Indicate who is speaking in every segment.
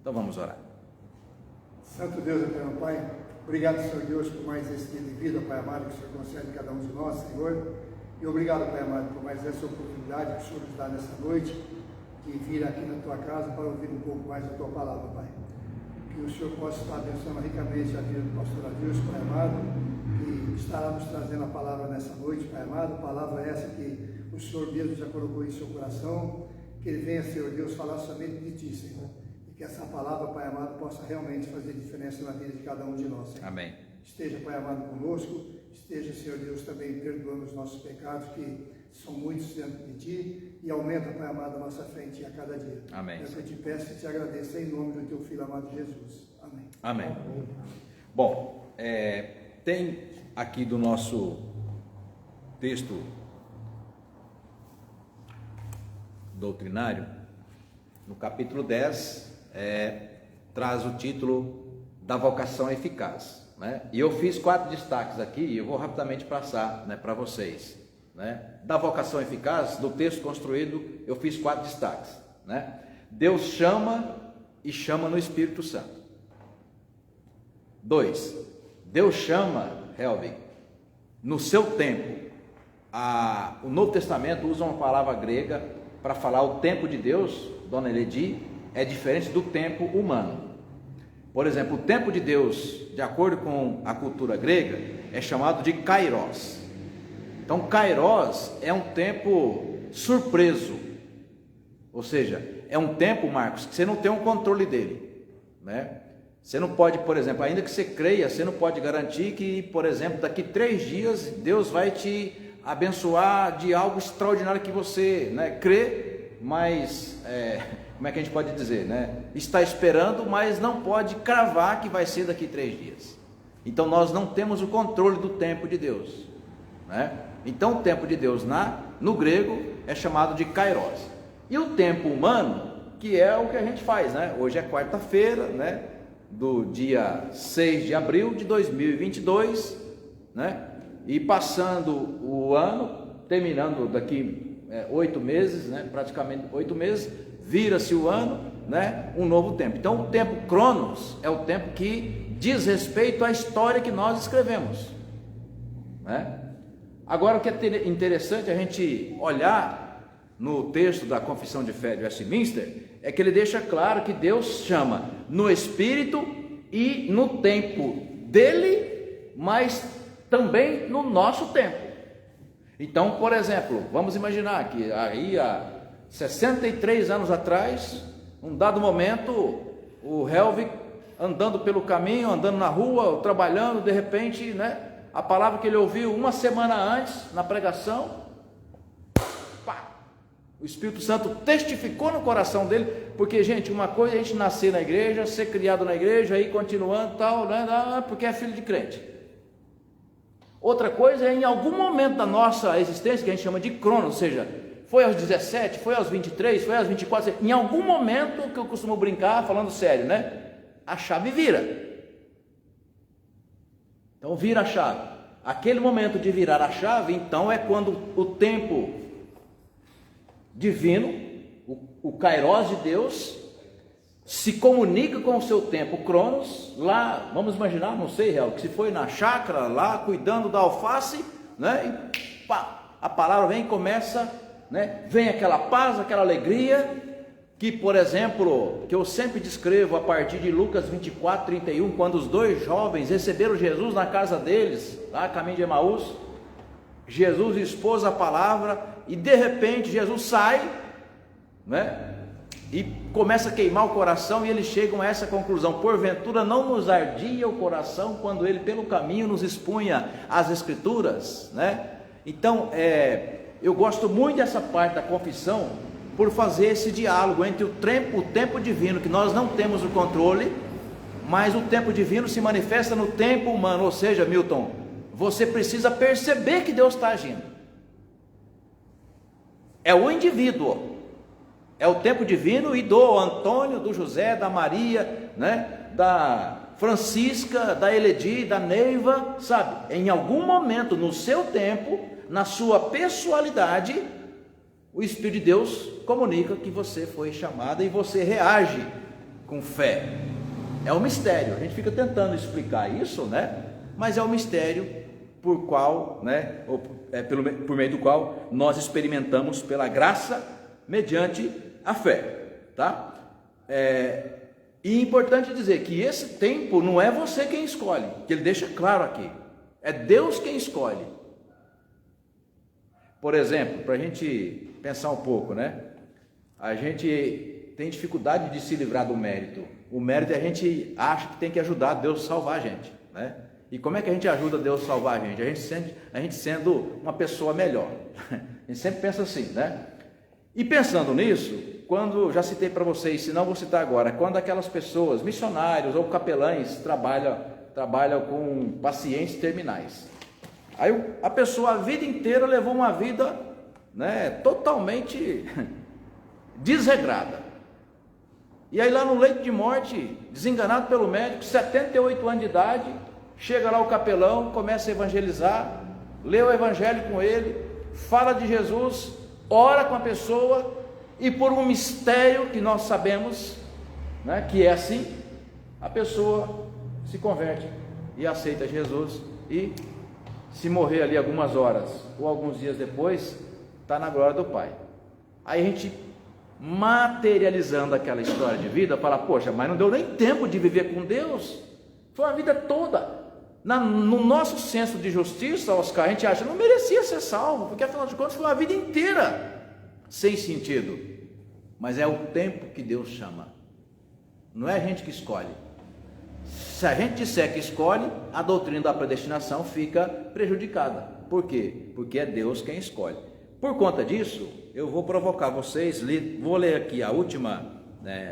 Speaker 1: Então vamos orar.
Speaker 2: Santo Deus, eterno Pai, obrigado, Senhor Deus, por mais esse dia de vida, Pai amado, que o Senhor concede a cada um de nós, Senhor. E obrigado, Pai amado, por mais essa oportunidade que o Senhor nos dá nessa noite, de vir aqui na Tua casa para ouvir um pouco mais da Tua palavra, Pai. Que o Senhor possa estar abençoando ricamente a vida do pastor Adilson, Pai amado, que estará nos trazendo a palavra nessa noite, Pai amado, palavra essa que o Senhor mesmo já colocou em seu coração, que ele venha, Senhor Deus, falar somente de Ti, Senhor. Que essa palavra, Pai amado, possa realmente fazer diferença na vida de cada um de nós, Senhor.
Speaker 1: Amém.
Speaker 2: Esteja, Pai amado, conosco, esteja, Senhor Deus, também perdoando os nossos pecados, que são muitos diante de Ti, e aumenta, Pai amado, a nossa fé em Ti a cada dia.
Speaker 1: Amém.
Speaker 2: É o que eu te peço e te agradeço em nome do Teu Filho amado Jesus. Amém.
Speaker 1: Amém. Bom, tem aqui do nosso texto doutrinário, no capítulo 10, traz o título da vocação eficaz, né? E eu fiz 4 destaques aqui e eu vou rapidamente passar, né, para vocês, né? Da vocação eficaz, do texto construído, eu fiz 4 destaques, né? Deus chama e chama no Espírito Santo. 2, Deus chama, Helvig, no seu tempo. O Novo Testamento usa uma palavra grega para falar o tempo de Deus, Dona Eledi, é diferente do tempo humano. Por exemplo, o tempo de Deus, de acordo com a cultura grega, é chamado de kairos. Então, kairos é um tempo surpreso, ou seja, é um tempo, Marcos, que você não tem um controle dele, né? Você não pode, por exemplo, ainda que você creia, você não pode garantir que, por exemplo, daqui 3 dias Deus vai te abençoar de algo extraordinário que você, né, crê, mas como é que a gente pode dizer, né? Está esperando, mas não pode cravar que vai ser daqui 3 dias. Então nós não temos o controle do tempo de Deus, né? Então o tempo de Deus no grego é chamado de kairos. E o tempo humano, que é o que a gente faz, né? Hoje é quarta-feira, né, do dia 6 de abril de 2022, né? E passando o ano, terminando daqui 8 meses, né? Praticamente 8 meses, vira-se o ano, né? Um novo tempo. Então o tempo cronos é o tempo que diz respeito à história que nós escrevemos, né? Agora o que é interessante a gente olhar no texto da Confissão de Fé de Westminster, é que ele deixa claro que Deus chama no Espírito e no tempo dele, mas também no nosso tempo. Então, por exemplo, vamos imaginar que aí há 63 anos atrás, num dado momento, o Helvig andando pelo caminho, andando na rua, trabalhando, de repente, né, a palavra que ele ouviu uma semana antes, na pregação, pá, o Espírito Santo testificou no coração dele, porque, gente, uma coisa é a gente nascer na igreja, ser criado na igreja, aí continuando tal, né, porque é filho de crente. Outra coisa é em algum momento da nossa existência, que a gente chama de crono, ou seja, foi aos 17, foi aos 23, foi aos 24, em algum momento, que eu costumo brincar, falando sério, né, a chave vira. Então vira a chave. Aquele momento de virar a chave, então é quando o tempo divino, o kairos de Deus, se comunica com o seu tempo cronos, lá, vamos imaginar, não sei, real, que se foi na chácara, lá cuidando da alface, né, e pá, a palavra vem e começa, né, vem aquela paz, aquela alegria, que, por exemplo, que eu sempre descrevo a partir de Lucas 24, 31, quando os 2 jovens receberam Jesus na casa deles, lá a caminho de Emaús, Jesus expôs a palavra, e de repente Jesus sai, né, e começa a queimar o coração, e eles chegam a essa conclusão: porventura não nos ardia o coração quando ele pelo caminho nos expunha as Escrituras, né? Então, eu gosto muito dessa parte da confissão, por fazer esse diálogo entre o tempo divino, que nós não temos o controle, mas o tempo divino se manifesta no tempo humano. Ou seja, Milton, você precisa perceber que Deus está agindo. É o indivíduo, é o tempo divino, e do Antônio, do José, da Maria, né, da Francisca, da Eledi, da Neiva, sabe? Em algum momento, no seu tempo, na sua pessoalidade, o Espírito de Deus comunica que você foi chamada, e você reage com fé? É um mistério, a gente fica tentando explicar isso, né? Mas é um mistério por qual, né? Por meio do qual nós experimentamos pela graça mediante a fé, tá? E é importante dizer que esse tempo não é você quem escolhe, que ele deixa claro aqui, é Deus quem escolhe. Por exemplo, para a gente pensar um pouco, né? A gente tem dificuldade de se livrar do mérito. O mérito a gente acha que tem que ajudar Deus a salvar a gente, né? E como é que a gente ajuda Deus a salvar a gente? A gente sendo uma pessoa melhor. A gente sempre pensa assim, né? E pensando nisso, quando, já citei para vocês, se não vou citar agora, quando aquelas pessoas, missionários ou capelães, trabalham com pacientes terminais. Aí a pessoa a vida inteira levou uma vida, né, totalmente desregrada. E aí lá no leito de morte, desenganado pelo médico, 78 anos de idade, chega lá o capelão, começa a evangelizar, lê o evangelho com ele, fala de Jesus, ora com a pessoa, e por um mistério que nós sabemos, né, que é assim, a pessoa se converte e aceita Jesus, e se morrer ali algumas horas ou alguns dias depois, está na glória do Pai. Aí a gente, materializando aquela história de vida, fala, poxa, mas não deu nem tempo de viver com Deus, foi a vida toda. No nosso senso de justiça, Oscar, a gente acha, não merecia ser salvo, porque afinal de contas foi uma vida inteira sem sentido. Mas é o tempo que Deus chama, não é a gente que escolhe. Se a gente disser que escolhe, a doutrina da predestinação fica prejudicada. Por quê? Porque é Deus quem escolhe. Por conta disso, eu vou provocar vocês, vou ler aqui a última,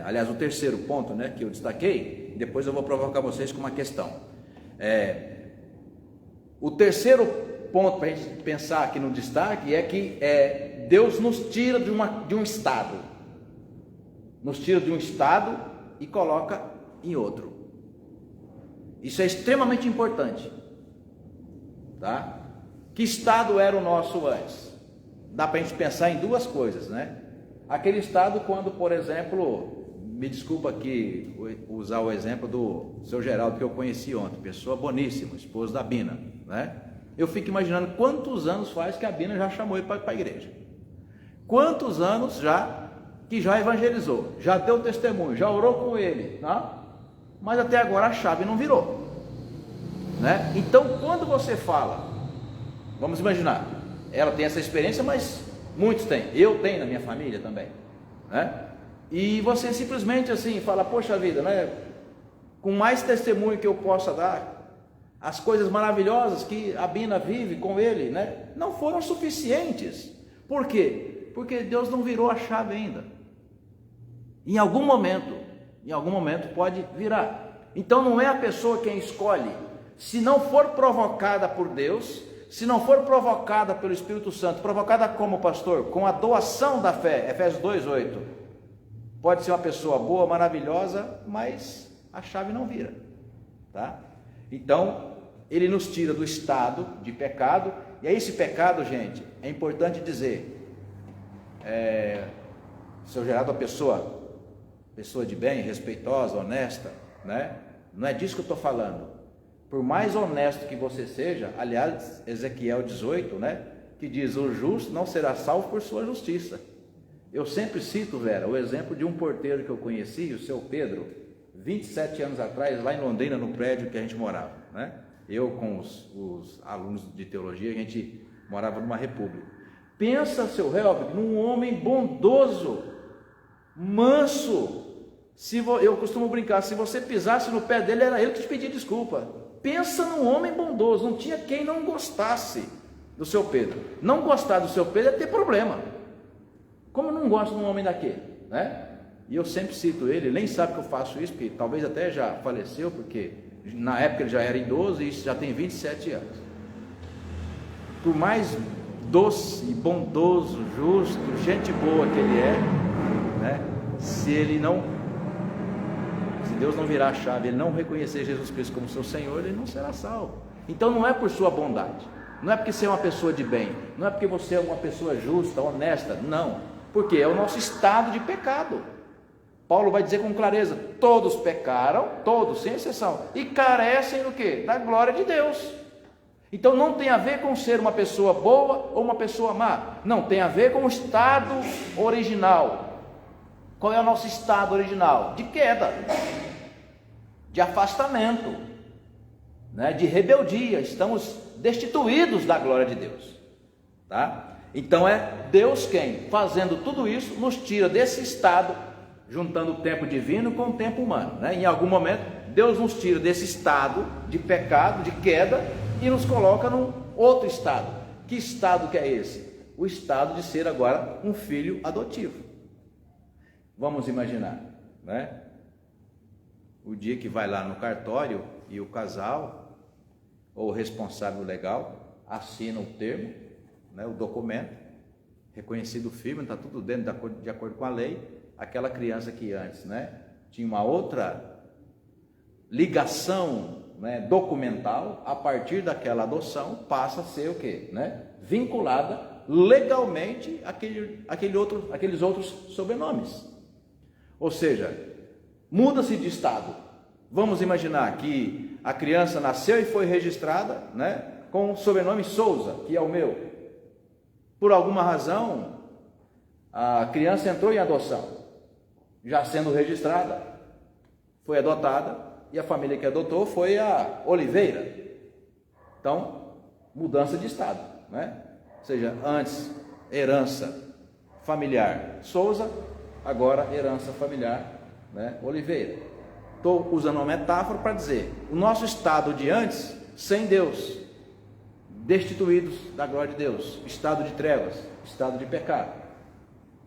Speaker 1: aliás, o terceiro ponto, né, que eu destaquei, depois eu vou provocar vocês com uma questão. O terceiro ponto para a gente pensar aqui no destaque é que Deus nos tira de um estado, e coloca em outro. Isso é extremamente importante, tá? Que estado era o nosso antes? Dá para a gente pensar em duas coisas, né? Aquele estado quando, por exemplo, me desculpa aqui usar o exemplo do seu Geraldo que eu conheci ontem, pessoa boníssima, esposo da Bina, né? Eu fico imaginando quantos anos faz que a Bina já chamou ele para a igreja. Quantos anos que já evangelizou, já deu testemunho, já orou com ele, tá? Mas até agora a chave não virou, né? Então, quando você fala, vamos imaginar, ela tem essa experiência, mas muitos têm, eu tenho na minha família também, né? E você simplesmente assim fala, poxa vida, né? Com mais testemunho que eu possa dar, as coisas maravilhosas que a Bina vive com ele, né? Não foram suficientes. Por quê? Porque Deus não virou a chave ainda. Em algum momento pode virar. Então não é a pessoa quem escolhe. Se não for provocada por Deus, se não for provocada pelo Espírito Santo, provocada como, pastor? Com a doação da fé, Efésios 2:8. Pode ser uma pessoa boa, maravilhosa, mas a chave não vira, tá? Então, ele nos tira do estado de pecado, e aí esse pecado, gente, é importante dizer, seu Geraldo, a pessoa de bem, respeitosa, honesta, né? Não é disso que eu estou falando. Por mais honesto que você seja, aliás, Ezequiel 18, né? Que diz, o justo não será salvo por sua justiça. Eu sempre cito, Vera, o exemplo de um porteiro que eu conheci, o seu Pedro, 27 anos atrás, lá em Londrina, no prédio que a gente morava, né? Eu com os alunos de teologia, a gente morava numa república. Pensa, seu Helvig, num homem bondoso, manso. Eu costumo brincar, se você pisasse no pé dele, era ele que te pedia desculpa. Pensa num homem bondoso, não tinha quem não gostasse do seu Pedro. Não gostar do seu Pedro é ter problema. Como eu não gosto de um homem daquele, né? E eu sempre cito ele nem sabe que eu faço isso, porque talvez até já faleceu, porque na época ele já era idoso e já tem 27 anos. Por mais doce, bondoso, justo, gente boa que ele é, né? Se Deus não virar a chave, ele não reconhecer Jesus Cristo como seu Senhor, ele não será salvo. Então não é por sua bondade, não é porque você é uma pessoa de bem, não é porque você é uma pessoa justa, honesta, não, porque é o nosso estado de pecado. Paulo vai dizer com clareza: todos pecaram, todos, sem exceção, e carecem do quê? Da glória de Deus. Então não tem a ver com ser uma pessoa boa ou uma pessoa má, não, tem a ver com o estado original. Qual é o nosso estado original? De queda, de afastamento, né? De rebeldia, estamos destituídos da glória de Deus, tá? Então é Deus quem, fazendo tudo isso, nos tira desse estado, juntando o tempo divino com o tempo humano, né? Em algum momento Deus nos tira desse estado de pecado, de queda, e nos coloca num outro estado. Que estado que é esse? O estado de ser agora um filho adotivo. Vamos imaginar, né? O dia que vai lá no cartório e o casal ou o responsável legal assina o termo, né, o documento, reconhecido firme, está tudo dentro de acordo com a lei. Aquela criança que antes, né, tinha uma outra ligação, né, documental, a partir daquela adoção passa a ser o quê? Né? Vinculada legalmente àqueles outros sobrenomes. Ou seja, muda-se de estado. Vamos imaginar que a criança nasceu e foi registrada, né, com o sobrenome Souza, que é o meu. Por alguma razão, a criança entrou em adoção, já sendo registrada, foi adotada, e a família que adotou foi a Oliveira. Então, mudança de estado, né? Ou seja, antes herança familiar Souza, agora herança familiar, né, Oliveira. Estou usando uma metáfora para dizer, o nosso estado de antes, sem Deus, destituídos da glória de Deus, estado de trevas, estado de pecado.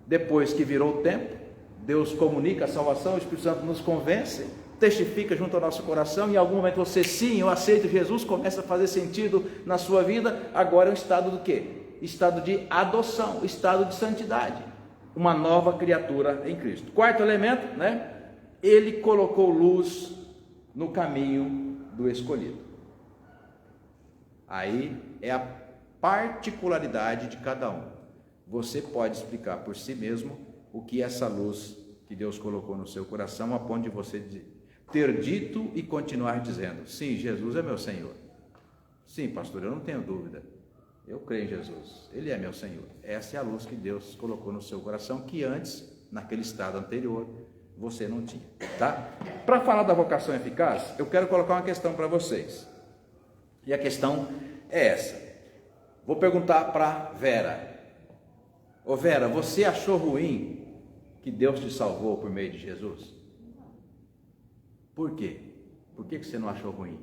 Speaker 1: Depois que virou o tempo, Deus comunica a salvação, o Espírito Santo nos convence, testifica junto ao nosso coração, e em algum momento você, sim, eu aceito Jesus, começa a fazer sentido na sua vida. Agora é um estado do quê? Estado de adoção, estado de santidade, uma nova criatura em Cristo. Quarto elemento, né? Ele colocou luz no caminho do escolhido. Aí é a particularidade de cada um. Você pode explicar por si mesmo o que é essa luz que Deus colocou no seu coração, a ponto de você ter dito e continuar dizendo: sim, Jesus é meu Senhor. Sim, pastor, eu não tenho dúvida, eu creio em Jesus, Ele é meu Senhor. Essa é a luz que Deus colocou no seu coração, que antes, naquele estado anterior, você não tinha, tá? Para falar da vocação eficaz, eu quero colocar uma questão para vocês, e a questão é essa. Vou perguntar para Vera. Ô Vera, você achou ruim que Deus te salvou por meio de Jesus? Por quê? Por que você não achou ruim?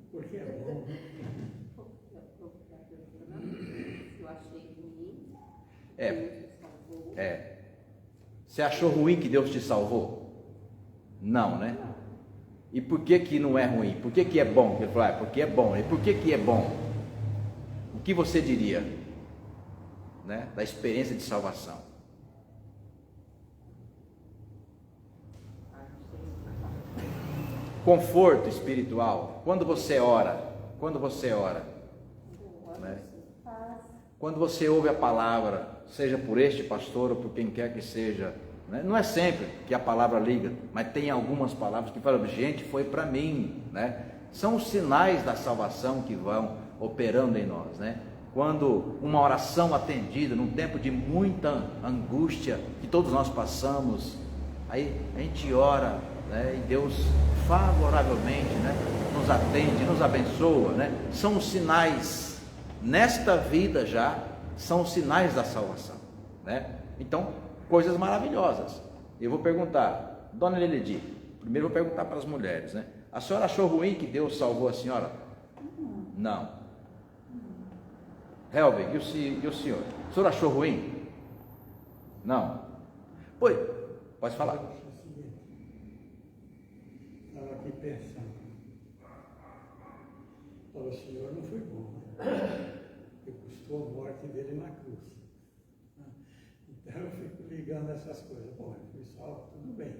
Speaker 3: Porque é bom.
Speaker 4: Eu achei ruim.
Speaker 1: Você achou ruim que Deus te salvou? Não, né? E por que não é ruim? Por que é bom? Ele falou, porque é bom. E por que é bom? O que você diria, né, da experiência de salvação? Conforto espiritual. Quando você ora, né? Quando você ouve a palavra, seja por este pastor ou por quem quer que seja, né? Não é sempre que a palavra liga, mas tem algumas palavras que falam, gente, foi para mim, né? São os sinais da salvação que vão operando em nós, né? Quando uma oração atendida, num tempo de muita angústia que todos nós passamos, aí a gente ora, né? E Deus favoravelmente, né, nos atende, nos abençoa, né? São os sinais, nesta vida já, são os sinais da salvação, né? Então, coisas maravilhosas. Eu vou perguntar, Dona Leledi, primeiro vou perguntar para as mulheres, né? A senhora achou ruim que Deus salvou a senhora? Não. Helvig, e o senhor? O senhor achou ruim? Não. Pois, pode falar.
Speaker 3: Estava aqui pensando. O Senhor não foi bom, né? Porque custou a morte dele na cruz. Então eu fico ligando essas coisas. Bom, eu fui salvo, tudo bem.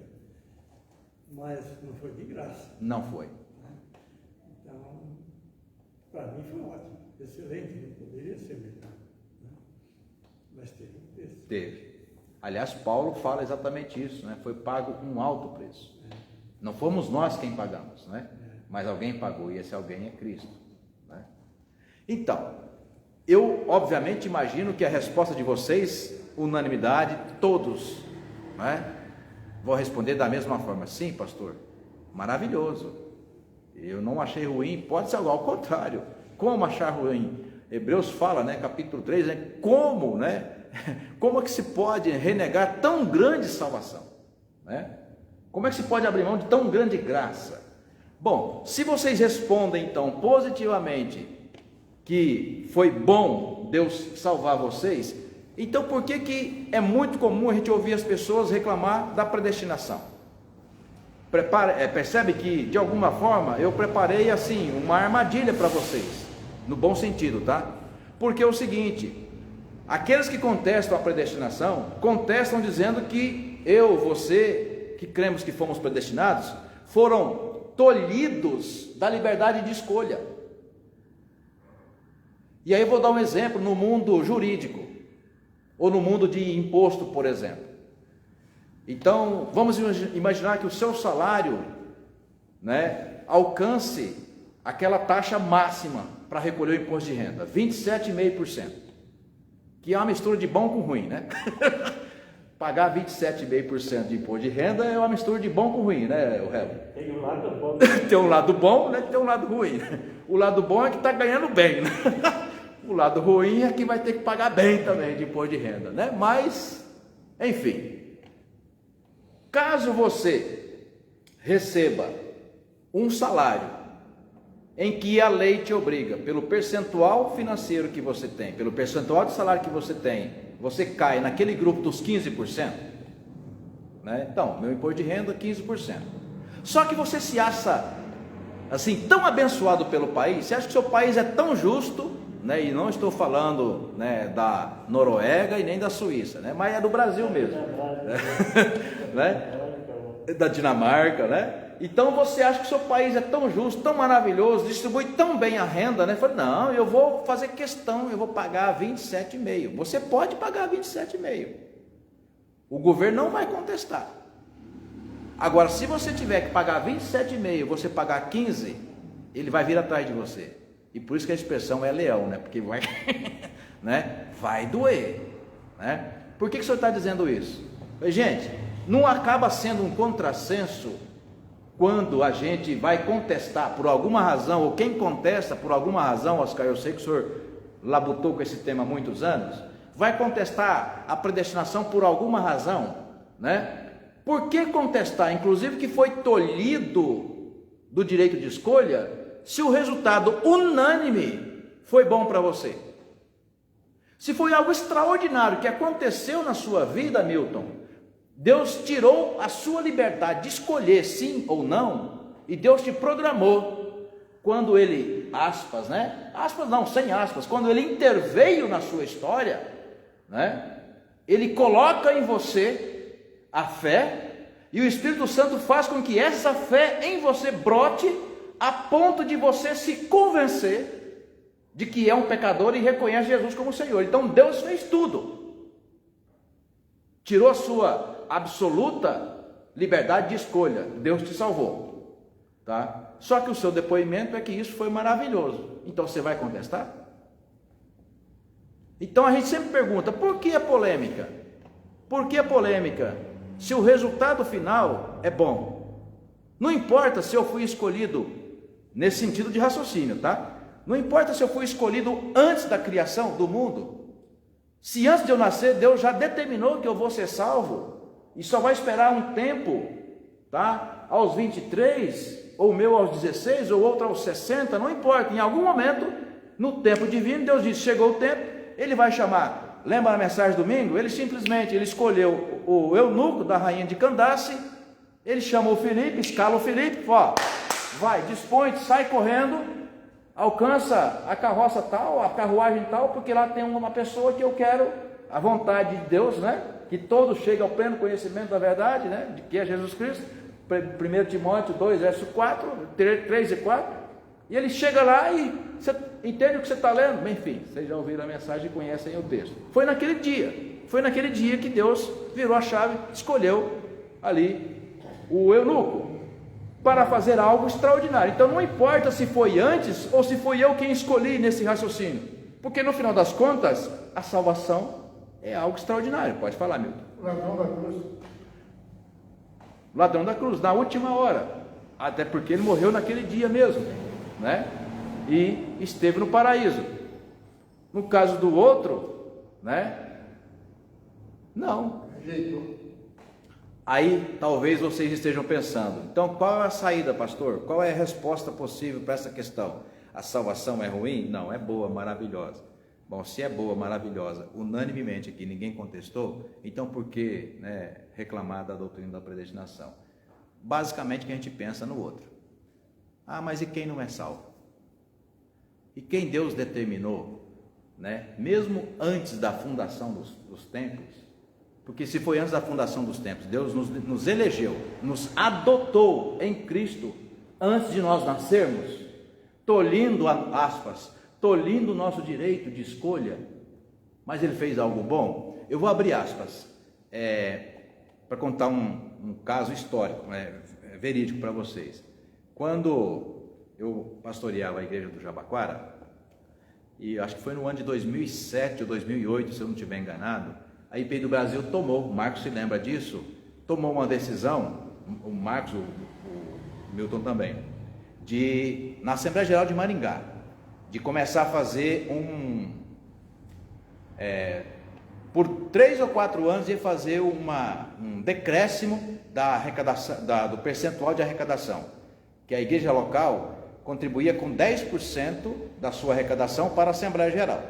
Speaker 3: Mas não foi de graça.
Speaker 1: Não foi.
Speaker 3: Então, para mim foi ótimo. Excelente, não poderia ser melhor. Mas teve um preço.
Speaker 1: Teve. Aliás, Paulo fala exatamente isso, né? Foi pago um alto preço. Não fomos nós quem pagamos, né? Mas alguém pagou, e esse alguém é Cristo, né? Então, eu obviamente imagino que a resposta de vocês, unanimidade, todos, né? Vou responder da mesma forma. Sim, pastor, maravilhoso. Eu não achei ruim, pode ser algo ao contrário. Como achar ruim? Hebreus fala, né, capítulo 3, né, como, né? Como é que se pode renegar tão grande salvação, né? Como é que se pode abrir mão de tão grande graça? Bom, se vocês respondem então positivamente que foi bom Deus salvar vocês, então por que é muito comum a gente ouvir as pessoas reclamar da predestinação? Percebe que de alguma forma eu preparei assim uma armadilha para vocês, no bom sentido, tá? Porque é o seguinte: aqueles que contestam a predestinação, contestam dizendo que eu, você, que cremos que fomos predestinados, foram tolhidos da liberdade de escolha. E aí eu vou dar um exemplo no mundo jurídico, ou no mundo de imposto, por exemplo. Então, vamos imaginar que o seu salário, né, alcance aquela taxa máxima para recolher o imposto de renda, 27,5%, que é uma mistura de bom com ruim, né? Pagar 27,5% de imposto de renda é uma mistura de bom com ruim, né, o réu?
Speaker 3: Tem um lado bom.
Speaker 1: Tem um lado bom, né? Tem um lado ruim. O lado bom é que está ganhando bem, né? O lado ruim é que vai ter que pagar bem também de imposto de renda, né? Mas, enfim, caso você receba um salário em que a lei te obriga, pelo percentual financeiro que você tem, pelo percentual de salário que você tem, você cai naquele grupo dos 15%, né? Então, meu imposto de renda 15%. Só que você se acha assim tão abençoado pelo país, você acha que seu país é tão justo, né? E não estou falando, né, da Noruega e nem da Suíça, né? Mas é do Brasil mesmo, né? Da Dinamarca, né? Então você acha que seu país é tão justo, tão maravilhoso, distribui tão bem a renda, né? Fala, não, eu vou fazer questão, eu vou pagar 27,5%. Você pode pagar 27,5%. O governo não vai contestar. Agora, se você tiver que pagar 27,5%, você pagar 15%, ele vai vir atrás de você. E por isso que a expressão é leão, né? Porque vai, né? Vai doer, né? Por que o senhor está dizendo isso? Gente, não acaba sendo um contrassenso quando a gente vai contestar por alguma razão, ou quem contesta por alguma razão, Oscar, eu sei que o senhor labutou com esse tema há muitos anos, vai contestar a predestinação por alguma razão, né? Por que contestar, inclusive que foi tolhido do direito de escolha, se o resultado unânime foi bom para você? Se foi algo extraordinário que aconteceu na sua vida, Milton, Deus tirou a sua liberdade de escolher sim ou não, e Deus te programou, quando Ele, aspas, né? Aspas não, sem aspas, quando Ele interveio na sua história, né? Ele coloca em você a fé, e o Espírito Santo faz com que essa fé em você brote, a ponto de você se convencer de que é um pecador e reconhece Jesus como Senhor. Então Deus fez tudo, tirou a sua absoluta liberdade de escolha, Deus te salvou, tá? Só que o seu depoimento é que isso foi maravilhoso. Então você vai contestar? Então a gente sempre pergunta, por que a polêmica? Por que a polêmica? Se o resultado final é bom, não importa se eu fui escolhido nesse sentido de raciocínio, tá? Não importa se eu fui escolhido antes da criação do mundo, se antes de eu nascer Deus já determinou que eu vou ser salvo, e só vai esperar um tempo, tá? Aos 23, ou meu aos 16, ou outro aos 60, não importa, em algum momento, no tempo divino, Deus disse, chegou o tempo, Ele vai chamar. Lembra a mensagem do domingo? Ele escolheu o eunuco da rainha de Candace, ele chamou o Filipe, escala o Filipe, ó, vai, dispõe, sai correndo, alcança a carroça tal, a carruagem tal, porque lá tem uma pessoa que eu quero, a vontade de Deus, né? Que todos cheguem ao pleno conhecimento da verdade, né? De que é Jesus Cristo. 1 Timóteo 2, verso 4, 3 e 4. E ele chega lá e você entende o que você está lendo? Bem, enfim, vocês já ouviram a mensagem e conhecem o texto. Foi naquele dia que Deus virou a chave, escolheu ali o eunuco para fazer algo extraordinário. Então não importa se foi antes ou se fui eu quem escolhi nesse raciocínio, porque no final das contas a salvação é algo extraordinário. Pode falar, Milton.
Speaker 2: Ladrão da cruz.
Speaker 1: Ladrão da cruz, na última hora, até porque ele morreu naquele dia mesmo, né? E esteve no paraíso. No caso do outro, né? Não.
Speaker 2: Rejeitou.
Speaker 1: Aí talvez vocês estejam pensando, então qual é a saída, pastor? Qual é a resposta possível para essa questão? A salvação é ruim? Não, é boa, maravilhosa. Bom, se é boa, maravilhosa, unanimemente aqui ninguém contestou, então por que, né, reclamar da doutrina da predestinação? Basicamente que a gente pensa no outro. Ah, mas e quem não é salvo? E quem Deus determinou, né, mesmo antes da fundação dos tempos, porque se foi antes da fundação dos tempos, Deus nos elegeu, nos adotou em Cristo, antes de nós nascermos, tolhindo, aspas, tolhindo o nosso direito de escolha, mas Ele fez algo bom. Eu vou abrir aspas, para contar um caso histórico, verídico para vocês. Quando eu pastoreava a igreja do Jabaquara, e acho que foi no ano de 2007 ou 2008, se eu não estiver enganado, a IPI do Brasil tomou, o Marcos se lembra disso, tomou uma decisão, o Marcos, o Milton também, na Assembleia Geral de Maringá, de começar a fazer por 3 ou 4 anos, ia fazer um decréscimo da arrecadação, do percentual de arrecadação, que a igreja local contribuía com 10% da sua arrecadação para a Assembleia Geral.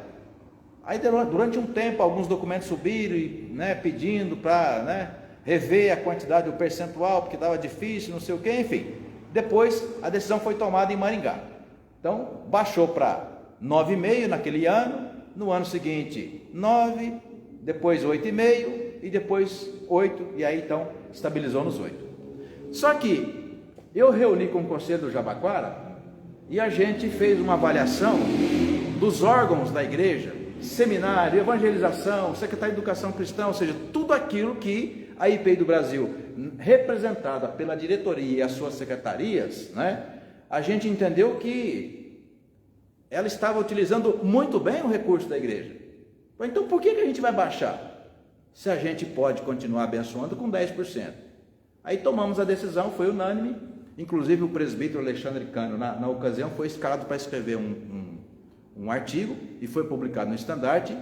Speaker 1: Aí durante um tempo alguns documentos subiram, né, pedindo para, né, rever a quantidade do percentual, porque estava difícil, não sei o que, enfim. Depois a decisão foi tomada em Maringá. Então baixou para 9,5% naquele ano, no ano seguinte 9%, depois 8,5% e depois 8%, e aí então estabilizou nos 8%. Só que eu reuni com o Conselho do Jabaquara e a gente fez uma avaliação dos órgãos da igreja, seminário, evangelização, secretaria de educação cristã, ou seja, tudo aquilo que a IPI do Brasil, representada pela diretoria e as suas secretarias, né, a gente entendeu que ela estava utilizando muito bem o recurso da igreja. Então por que a gente vai baixar, se a gente pode continuar abençoando com 10%? Aí tomamos a decisão, foi unânime, inclusive o presbítero Alexandre Cano, na ocasião, foi escalado para escrever um artigo, e foi publicado no Estandarte,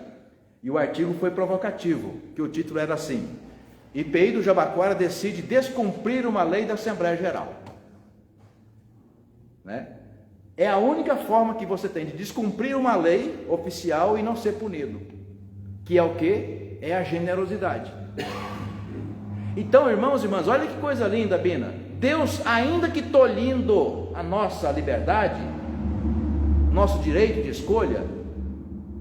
Speaker 1: e o artigo foi provocativo, que o título era assim: IPI do Jabaquara decide descumprir uma lei da Assembleia Geral. Né? É a única forma que você tem de descumprir uma lei oficial e não ser punido, que é o que? É a generosidade. Então, irmãos e irmãs, olha que coisa linda, Bina. Deus, ainda que tolhindo a nossa liberdade, nosso direito de escolha,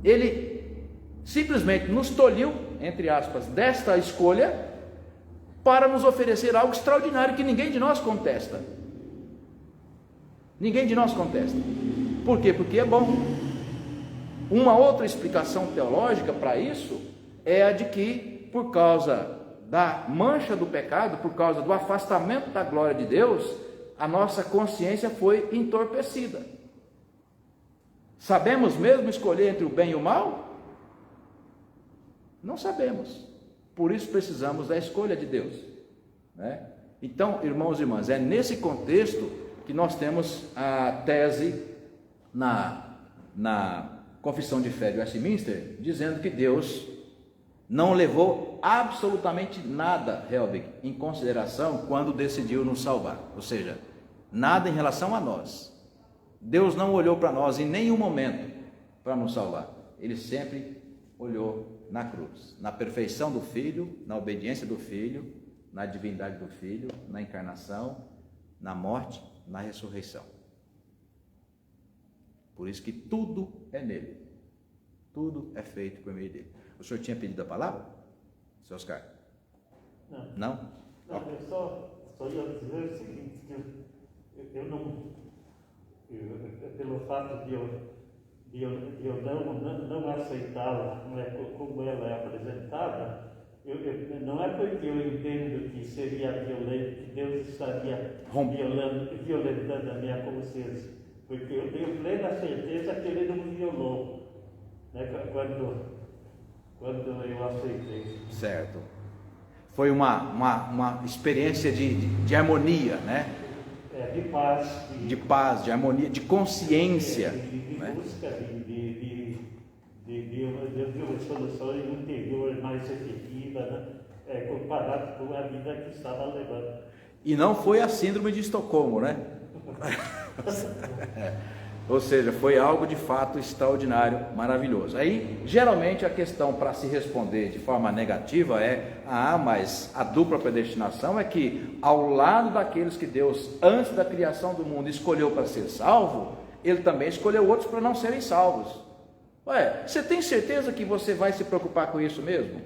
Speaker 1: Ele simplesmente nos tolhiu, entre aspas, desta escolha, para nos oferecer algo extraordinário que ninguém de nós contesta. Ninguém de nós contesta. Por quê? Porque é bom. Uma outra explicação teológica para isso é a de que, por causa da mancha do pecado, por causa do afastamento da glória de Deus, a nossa consciência foi entorpecida. Sabemos mesmo escolher entre o bem e o mal? Não sabemos. Por isso precisamos da escolha de Deus, né? Então, irmãos e irmãs, é nesse contexto que nós temos a tese na Confissão de Fé de Westminster, dizendo que Deus não levou absolutamente nada, Helbig, em consideração quando decidiu nos salvar. Ou seja, nada em relação a nós. Deus não olhou para nós em nenhum momento para nos salvar. Ele sempre olhou na cruz, na perfeição do Filho, na obediência do Filho, na divindade do Filho, na encarnação, na morte, na ressurreição. Por isso que tudo é nele. Tudo é feito por meio dele. O senhor tinha pedido a palavra, seu Oscar?
Speaker 5: Não.
Speaker 1: Não?
Speaker 5: Não, eu só ia dizer o seguinte, que eu não... pelo fato de eu não aceitá-la, não é como ela é apresentada, não é porque eu entendo que seria violento, que Deus estaria violentando a minha consciência, porque eu tenho plena certeza que Ele não me violou, né, quando eu aceitei.
Speaker 1: Certo. Foi uma experiência de harmonia, né?
Speaker 5: De paz.
Speaker 1: De paz, de harmonia, de consciência.
Speaker 5: De
Speaker 1: né?
Speaker 5: busca de uma solução interior mais efetiva, né? Comparado com a vida que estava levando.
Speaker 1: E não foi a síndrome de Estocolmo, né? Ou seja, foi algo de fato extraordinário, maravilhoso. Aí, geralmente, a questão para se responder de forma negativa é: mas a dupla predestinação é que, ao lado daqueles que Deus, antes da criação do mundo, escolheu para ser salvo, Ele também escolheu outros para não serem salvos. Ué, você tem certeza que você vai se preocupar com isso mesmo?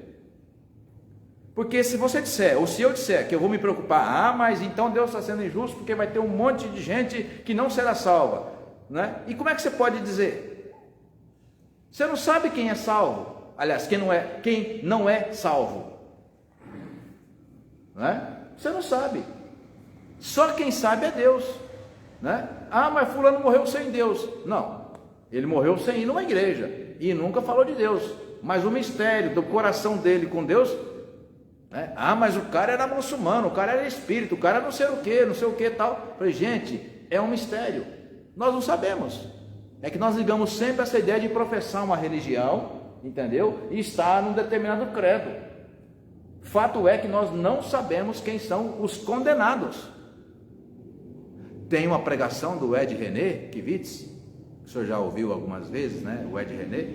Speaker 1: Porque se você disser, ou se eu disser que eu vou me preocupar, mas então Deus está sendo injusto porque vai ter um monte de gente que não será salva. Né? E como é que você pode dizer? Você não sabe quem é salvo. Aliás, quem não é salvo, né? Você não sabe. Só quem sabe é Deus, né? Mas fulano morreu sem Deus. Não, ele morreu sem ir numa igreja e nunca falou de Deus. Mas o mistério do coração dele com Deus, né? Mas o cara era muçulmano, o cara era espírito, o cara não sei o que tal. Falei, gente, é um mistério. Nós não sabemos. É que nós ligamos sempre essa ideia de professar uma religião, entendeu? E estar num determinado credo. Fato é que nós não sabemos quem são os condenados. Tem uma pregação do Ed René Kivitz, o senhor já ouviu algumas vezes, né? O Ed René,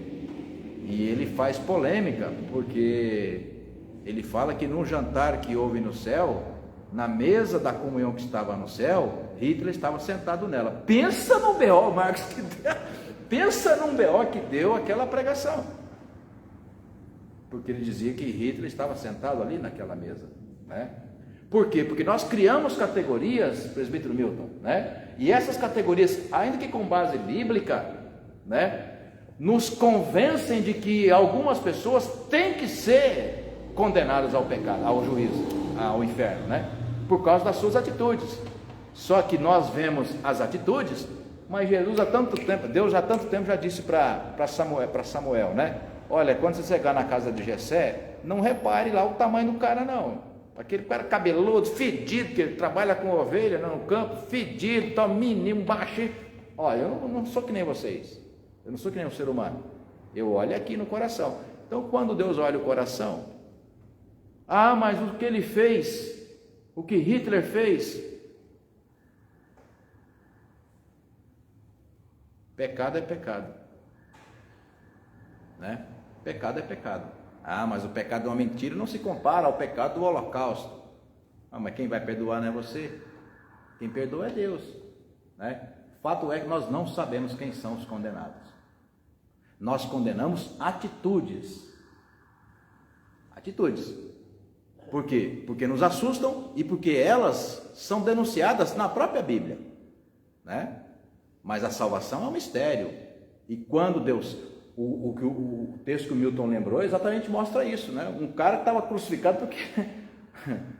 Speaker 1: e ele faz polêmica, porque ele fala que num jantar que houve no céu, na mesa da comunhão que estava no céu, Hitler estava sentado nela. Pensa no B.O., Marcos, pensa num B.O. que deu aquela pregação. Porque ele dizia que Hitler estava sentado ali naquela mesa, né? Por quê? Porque nós criamos categorias, presbítero Milton, né? E essas categorias, ainda que com base bíblica, né, nos convencem de que algumas pessoas têm que ser condenadas ao pecado, ao juízo, ao inferno, né? Por causa das suas atitudes. Só que nós vemos as atitudes, mas Jesus há tanto tempo, Deus há tanto tempo já disse para Samuel, né? Olha, quando você chegar na casa de Jessé, não repare lá o tamanho do cara não. Aquele cara cabeludo, fedido, que ele trabalha com ovelha no campo, fedido, tá menino, baixinho. Olha, eu não sou que nem vocês. Eu não sou que nem um ser humano. Eu olho aqui no coração. Então, quando Deus olha o coração, mas o que ele fez, o que Hitler fez, pecado é pecado, né? Pecado é pecado. Mas o pecado de uma mentira não se compara ao pecado do holocausto. Mas quem vai perdoar não é você, quem perdoa é Deus, né? Fato é que nós não sabemos quem são os condenados. Nós condenamos atitudes. Por quê? Porque nos assustam e porque elas são denunciadas na própria Bíblia, né? Mas a salvação é um mistério. E quando Deus, o texto que o Milton lembrou exatamente mostra isso, né? Um cara que estava crucificado porque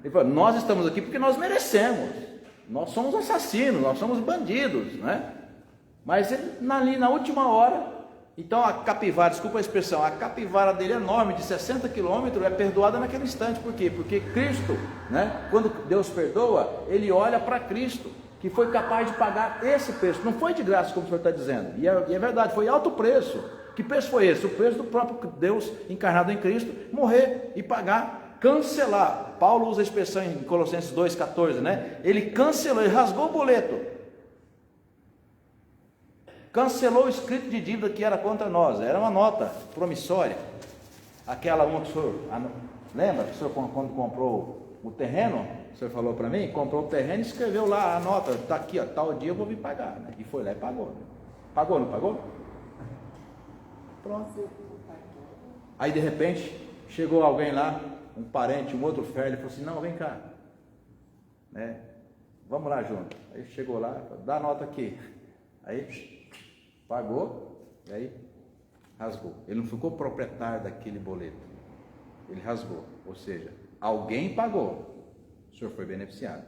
Speaker 1: ele falou, nós estamos aqui porque nós merecemos, nós somos assassinos, nós somos bandidos, né? Mas ele, ali na última hora, então a capivara, desculpa a expressão, a capivara dele enorme, de 60 quilômetros, é perdoada naquele instante. Por quê? Porque Cristo, né? Quando Deus perdoa, Ele olha para Cristo, que foi capaz de pagar esse preço. Não foi de graça, como o senhor está dizendo, e é verdade, foi alto preço. Que preço foi esse? O preço do próprio Deus encarnado em Cristo, morrer e pagar, cancelar. Paulo usa a expressão em Colossenses 2,14, né? Ele cancelou, ele rasgou o boleto, cancelou o escrito de dívida que era contra nós. Era uma nota promissória, aquela uma que o senhor lembra que o senhor, quando comprou o terreno, o senhor falou para mim, comprou o terreno e escreveu lá a nota, está aqui, ó, tal dia eu vou vir pagar, né? E foi lá e pagou. Pagou, não pagou? Pronto. Aí de repente chegou alguém lá, um parente, um outro velho, falou assim, não, vem cá, né? Vamos lá junto. Aí chegou lá, dá a nota aqui. Aí pagou e aí rasgou. Ele não ficou proprietário daquele boleto, ele rasgou. Ou seja, alguém pagou, o senhor foi beneficiado.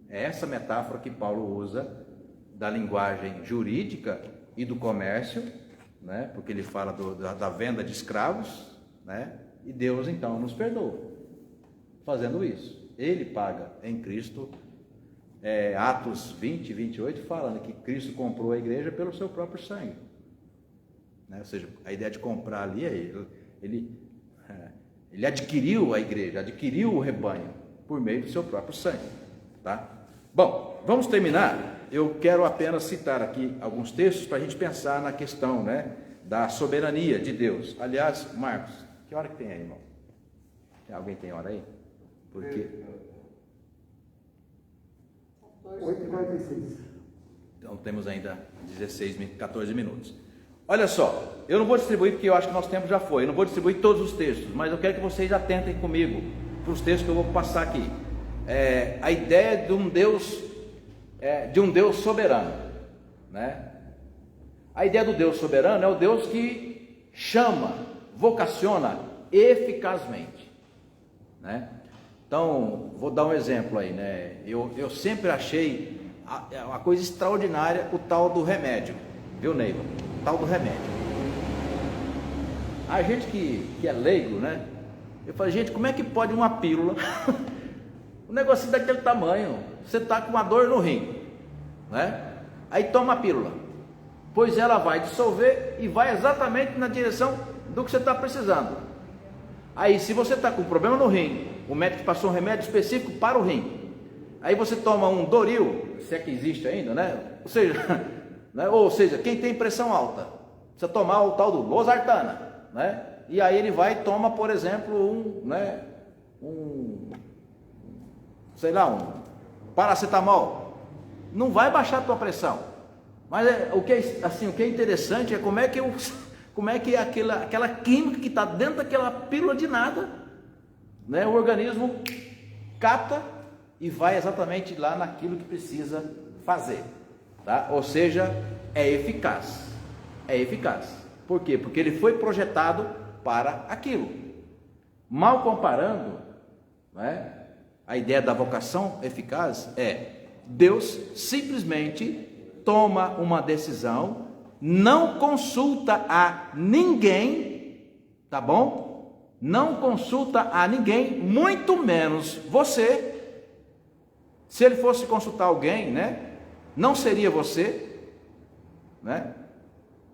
Speaker 1: É essa metáfora que Paulo usa da linguagem jurídica e do comércio, né? Porque ele fala da venda de escravos, né? E Deus então nos perdoa fazendo isso. Ele paga em Cristo. Atos 20, 28 falando que Cristo comprou a igreja pelo seu próprio sangue, né? Ou seja, a ideia de comprar ali é ele adquiriu a igreja, adquiriu o rebanho por meio do seu próprio sangue, tá? Bom, vamos terminar. Eu quero apenas citar aqui alguns textos para a gente pensar na questão, né, da soberania de Deus. Aliás, Marcos, que hora que tem aí, irmão? Alguém tem hora aí? Porque
Speaker 2: 8h46.
Speaker 1: então temos ainda 14 minutos. Olha só, eu não vou distribuir porque eu acho que nosso tempo já foi. Eu não vou distribuir todos os textos, mas eu quero que vocês atentem comigo para os textos que eu vou passar aqui. A ideia de um Deus soberano, né? A ideia do Deus soberano é o Deus que chama, vocaciona eficazmente, né? Então, vou dar um exemplo aí, né? Eu sempre achei uma coisa extraordinária o tal do remédio, viu, Neiva? O tal do remédio. A gente que é leigo, né? Eu falo, gente, como é que pode uma pílula, um negocinho daquele tamanho, você está com uma dor no rim, né? Aí toma a pílula, pois ela vai dissolver e vai exatamente na direção do que você está precisando. Aí, se você está com problema no rim, o médico passou um remédio específico para o rim. Aí você toma um Doril, se é que existe ainda, né? Ou seja, quem tem pressão alta, precisa tomar o tal do losartana, né? E aí ele vai e toma, por exemplo, um paracetamol. Não vai baixar a tua pressão. Mas o que é interessante é como é que aquela química que está dentro daquela pílula de nada, né, o organismo capta e vai exatamente lá naquilo que precisa fazer, tá? Ou seja, é eficaz. Por quê? Porque ele foi projetado para aquilo. Mal comparando, né, a ideia da vocação eficaz Deus simplesmente toma uma decisão, não consulta a ninguém, tá bom? Não consulta a ninguém, muito menos você. Se ele fosse consultar alguém, né, não seria você, né?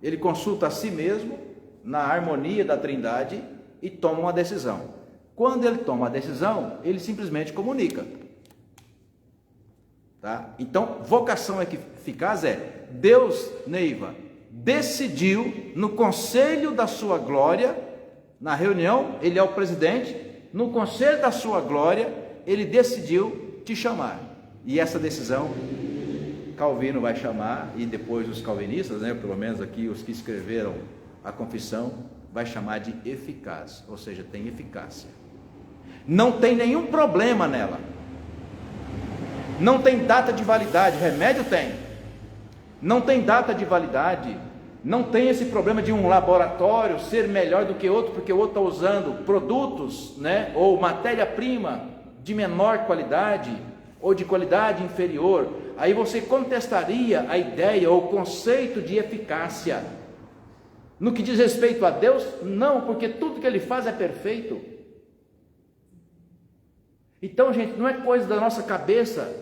Speaker 1: Ele consulta a si mesmo na harmonia da Trindade e toma uma decisão. Quando ele toma a decisão, ele simplesmente comunica, tá? Então, vocação eficaz Deus, Neiva, decidiu no conselho da sua glória, na reunião, ele é o presidente, no conselho da sua glória, ele decidiu te chamar. E essa decisão, Calvino vai chamar, e depois os calvinistas, né, pelo menos aqui os que escreveram a confissão, vai chamar de eficaz, ou seja, tem eficácia. Não tem nenhum problema nela. Não tem data de validade, remédio tem. Não tem data de validade, não tem esse problema de um laboratório ser melhor do que outro, porque o outro está usando produtos, né, ou matéria-prima de menor qualidade, ou de qualidade inferior. Aí você contestaria a ideia ou o conceito de eficácia. No que diz respeito a Deus, não, porque tudo que Ele faz é perfeito. Então, gente, não é coisa da nossa cabeça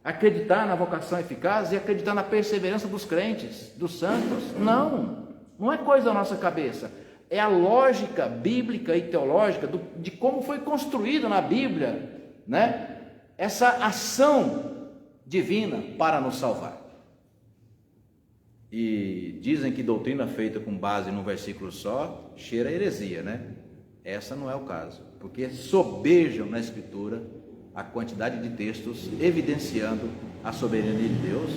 Speaker 1: acreditar na vocação eficaz e acreditar na perseverança dos crentes, dos santos. Não é coisa da nossa cabeça. É a lógica bíblica e teológica de como foi construída na Bíblia, né, essa ação divina para nos salvar. E dizem que doutrina feita com base num versículo só cheira a heresia, né? Essa não é o caso, porque sobejam na Escritura a quantidade de textos evidenciando a soberania de Deus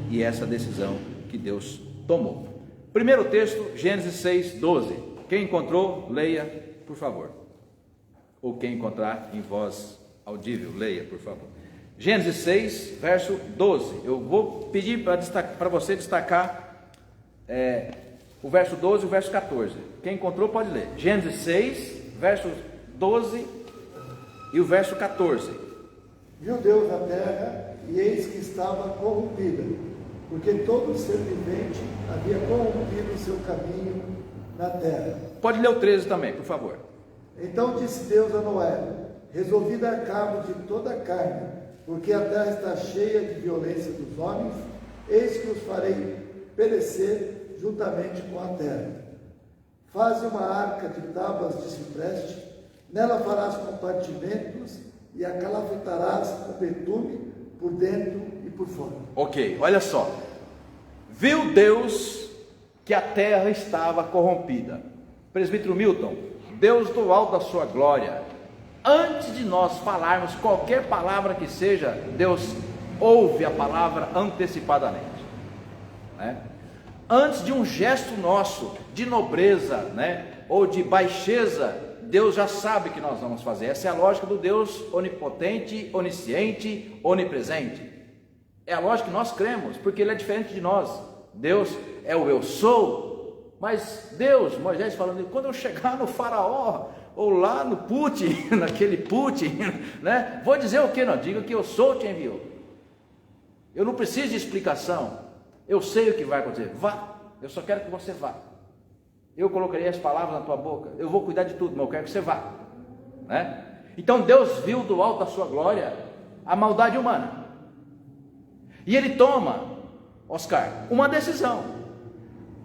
Speaker 1: e essa decisão que Deus tomou. Primeiro texto, Gênesis 6, 12. Quem encontrou, leia, por favor. Ou quem encontrar em voz audível, leia, por favor. Gênesis 6, verso 12. Eu vou pedir para você destacar o verso 12 e o verso 14. Quem encontrou pode ler. Gênesis 6, verso 12 e o verso 14.
Speaker 2: Viu Deus a terra, e eis que estava corrompida, porque todo ser vivente havia corrompido o seu caminho na terra.
Speaker 1: Pode ler o 13 também, por favor.
Speaker 2: Então disse Deus a Noé: resolvi dar cabo de toda a carne, porque a terra está cheia de violência dos homens, eis que os farei perecer juntamente com a terra. Faze uma arca de tábuas de cipreste, nela farás compartimentos e a calafetarás com betume por dentro e por fora.
Speaker 1: Ok, olha só. Viu Deus que a terra estava corrompida. Presbítero Milton, Deus do alto da sua glória, antes de nós falarmos qualquer palavra que seja, Deus ouve a palavra antecipadamente, né? Antes de um gesto nosso de nobreza, né, ou de baixeza, Deus já sabe o que nós vamos fazer. Essa é a lógica do Deus onipotente, onisciente, onipresente. É a lógica que nós cremos, porque Ele é diferente de nós. Deus é o eu sou, mas Deus, Moisés falando, quando eu chegar no faraó, ou lá no Putin, naquele Putin, né, vou dizer o que? Não, diga que eu sou te enviou. Eu não preciso de explicação, eu sei o que vai acontecer. Vá, eu só quero que você vá. Eu colocarei as palavras na tua boca, eu vou cuidar de tudo, mas eu quero que você vá, né? Então Deus viu do alto da sua glória a maldade humana, e Ele toma, Oscar, uma decisão.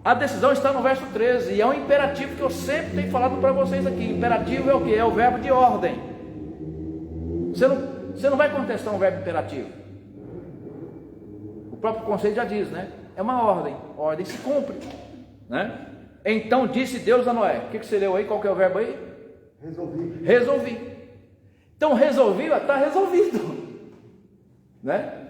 Speaker 1: A decisão está no verso 13, e é um imperativo que eu sempre tenho falado para vocês aqui. Imperativo é o que? É o verbo de ordem. Você não vai contestar um verbo imperativo. O próprio conceito já diz, né? É uma ordem, ordem se cumpre, né? Então disse Deus a Noé, o que você leu aí? Qual que é o verbo aí? Resolvi. Então resolvi, está resolvido, né?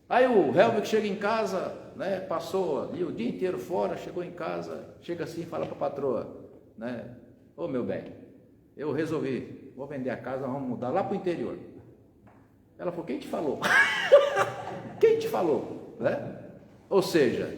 Speaker 1: Aí o Helvig chega em casa, né? Passou ali o dia inteiro fora, chegou em casa, chega assim e fala para a patroa, né? Ô meu bem, eu resolvi, vou vender a casa, vamos mudar lá para o interior. Ela falou, quem te falou? Quem te falou? Né? Ou seja,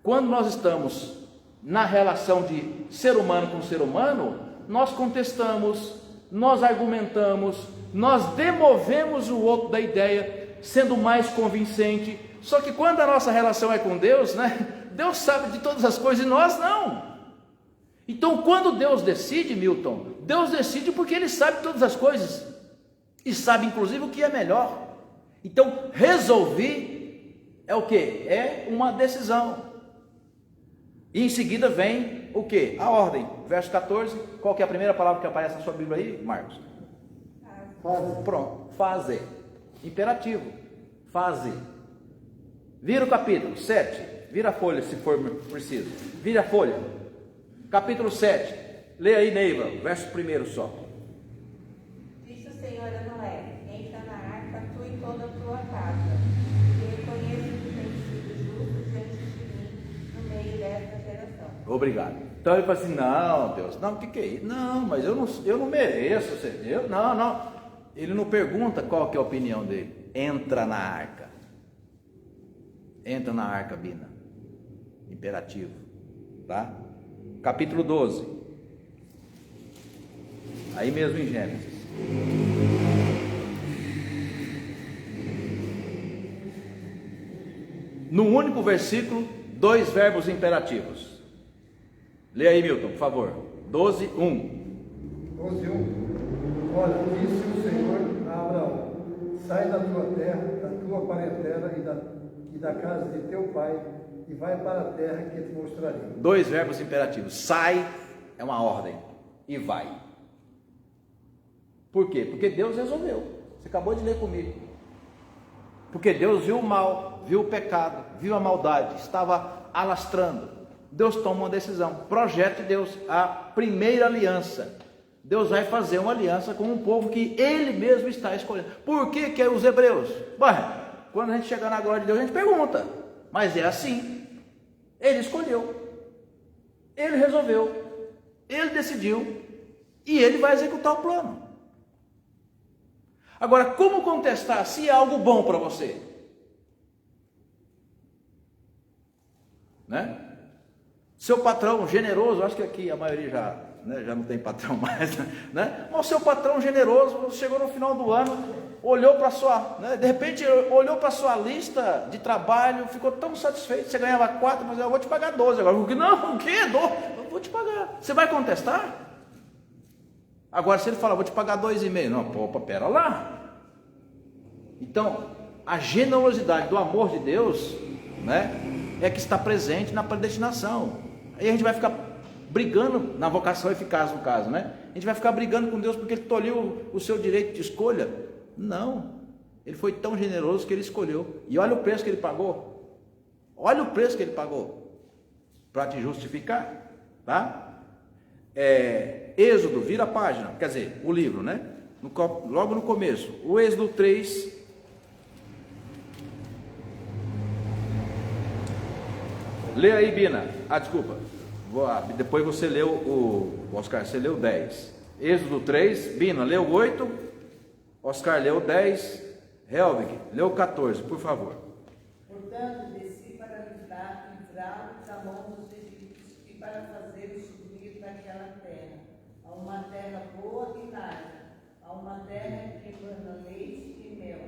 Speaker 1: quando nós estamos na relação de ser humano com ser humano, nós contestamos, nós argumentamos, nós demovemos o outro da ideia, sendo mais convincente. Só que quando a nossa relação é com Deus, né? Deus sabe de todas as coisas e nós não. Então quando Deus decide, Milton, Deus decide porque Ele sabe de todas as coisas e sabe inclusive o que é melhor. Então resolvi é o que? É uma decisão. E em seguida vem o que? A ordem. Verso 14, qual que é a primeira palavra que aparece na sua Bíblia aí, Marcos?
Speaker 2: Faze.
Speaker 1: Pronto, fazer. Imperativo, faze. Vira o capítulo 7, vira a folha se for preciso. Vira a folha. Capítulo 7, lê aí, Neiva, verso 1 só.
Speaker 4: Disse o Senhor a Noé: entra na arca, tu e toda a tua casa, e reconheço que tens sido justo diante de mim no meio desta geração.
Speaker 1: Obrigado. Então ele fala assim, não, Deus, não, o que é isso? Não, mas eu não mereço ser Deus, não. Ele não pergunta qual que é a opinião dele. Entra na arca. Entra na arca, Bina. Imperativo. Tá? Capítulo 12. Aí mesmo em Gênesis. No único versículo, 2 verbos imperativos. Lê aí, Milton, por favor. 12, 1.
Speaker 2: 12:1. Olha, disse o Senhor a Abraão: sai da tua terra, da tua parentela e da casa de teu pai, e vai para a terra que te mostrarei.
Speaker 1: 2 verbos imperativos. Sai é uma ordem e vai. Por quê? Porque Deus resolveu. Você acabou de ler comigo. Porque Deus viu o mal, viu o pecado, viu a maldade, estava alastrando. Deus toma uma decisão. Projeto de Deus, a primeira aliança. Deus vai fazer uma aliança com um povo que Ele mesmo está escolhendo. Por que que é os hebreus? Ué, quando a gente chegar na glória de Deus, a gente pergunta. Mas é assim. Ele escolheu. Ele resolveu. Ele decidiu. E Ele vai executar o plano. Agora, como contestar se é algo bom para você? Né? Seu patrão generoso, acho que aqui a maioria já não tem patrão mais, né? Mas o seu patrão generoso chegou no final do ano, olhou para sua, né? De repente olhou para sua lista de trabalho, ficou tão satisfeito, você ganhava 4, mas eu vou te pagar 12 agora. Não, o quê? Eu vou te pagar. Você vai contestar? Agora se ele falar, vou te pagar 2,5, não, opa, pera lá. Então, a generosidade do amor de Deus, né, é que está presente na predestinação. Aí a gente vai ficar brigando na vocação eficaz, no caso, né? A gente vai ficar brigando com Deus porque Ele tolhiu o seu direito de escolha. Não, Ele foi tão generoso que Ele escolheu. E olha o preço que Ele pagou. Olha o preço que Ele pagou para te justificar, tá? Êxodo, vira a página, quer dizer, o livro, né? Logo no começo, o Êxodo 3. Lê aí, Bina. Desculpa. Depois você leu o Oscar, você leu 10. Êxodo 3, Bina, leu 8. Oscar leu 10. Helvig, leu 14, por favor.
Speaker 6: Portanto, desci para livrá-los da mão dos egípcios e para fazê-los subir naquela terra, a uma terra boa e larga, a uma terra que emana leite e mel,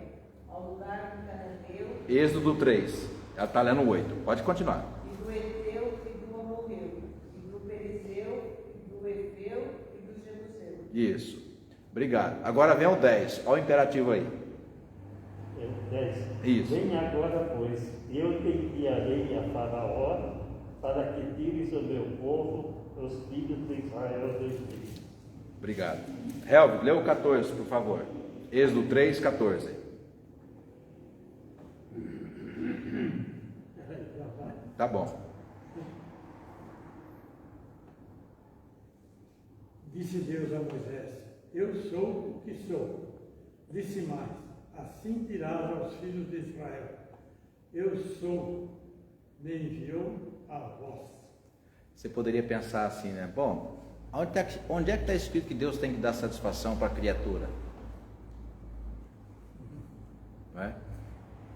Speaker 6: ao lugar do cananeu.
Speaker 1: Êxodo 3, ela está lendo 8, pode continuar.
Speaker 6: E do Eteu e do Amorreu, e do Perezeu, e do Efeu e do Jebuseu.
Speaker 1: Isso, obrigado. Agora vem o 10, olha o imperativo aí.
Speaker 5: 10.
Speaker 1: Isso.
Speaker 5: Vem agora, pois, eu te enviarei a Faraó para que tires o meu povo, os filhos de Israel do Egito.
Speaker 1: Obrigado. Helvig, leu o 14, por favor. Êxodo 3, 14. Tá bom.
Speaker 3: Disse Deus a Moisés: Eu sou o que sou. Disse mais: Assim dirás aos filhos de Israel: Eu sou, me enviou a vós.
Speaker 1: Você poderia pensar assim, né? Bom, onde é que está escrito que Deus tem que dar satisfação para a criatura? Não é?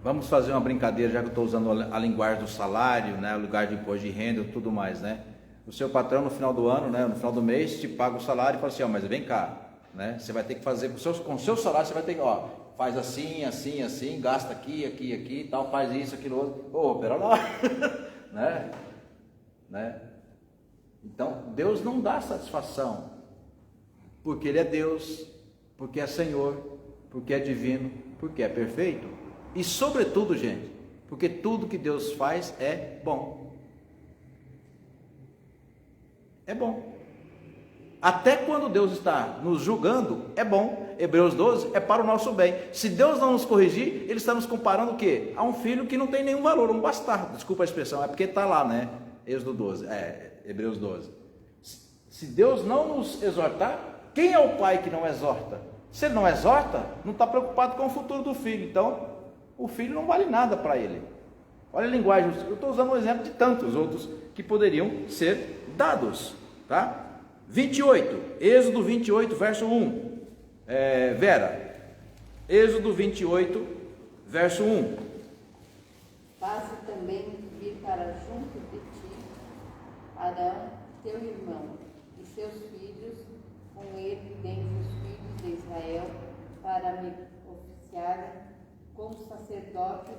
Speaker 1: Vamos fazer uma brincadeira, já que eu estou usando a linguagem do salário, né? O lugar de imposto de renda e tudo mais, né? O seu patrão no final do ano, né? No final do mês, te paga o salário e fala assim: ó, mas vem cá, né? Você vai ter que fazer com o seu salário, você vai ter que, ó, faz assim, assim, assim, gasta aqui, aqui, aqui e tal, faz isso, aquilo outro. Pera lá, né? Então, Deus não dá satisfação, porque Ele é Deus, porque é Senhor, porque é divino, porque é perfeito, e sobretudo, gente, porque tudo que Deus faz é bom. É bom. Até quando Deus está nos julgando, é bom. Hebreus 12 é para o nosso bem. Se Deus não nos corrigir, Ele está nos comparando o quê? A um filho que não tem nenhum valor, um bastardo. Desculpa a expressão, é porque está lá, né? Êxodo 12, Hebreus 12. Se Deus não nos exortar, quem é o pai que não exorta? Se ele não exorta, não está preocupado com o futuro do filho. Então, o filho não vale nada para ele. Olha a linguagem, eu estou usando um exemplo de tantos outros que poderiam ser dados, tá? 28, Êxodo 28, verso 1. Vera, Êxodo 28, verso 1.
Speaker 7: Faze também vir para junto de ti Arão, teu irmão, e seus filhos, com ele dentre os filhos de Israel, para me oficiarem como sacerdotes,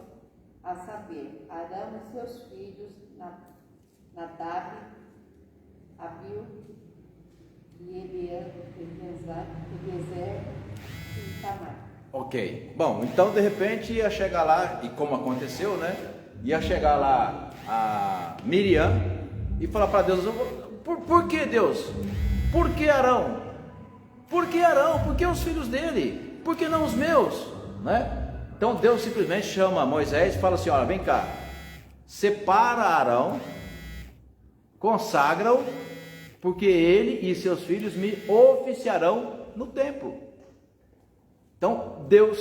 Speaker 7: a saber, Arão e seus filhos, Nadab, Abiú, e Eliezer e Itamar.
Speaker 1: Ok, bom, então de repente ia chegar lá, e como aconteceu, né? Ia chegar lá a Miriam e falar para Deus: por que Deus? Por que Arão? Por que Arão? Por que os filhos dele? Por que não os meus? Né? Então Deus simplesmente chama Moisés e fala assim: olha, vem cá, separa Arão, consagra-o, porque ele e seus filhos me oficiarão no templo. Então, Deus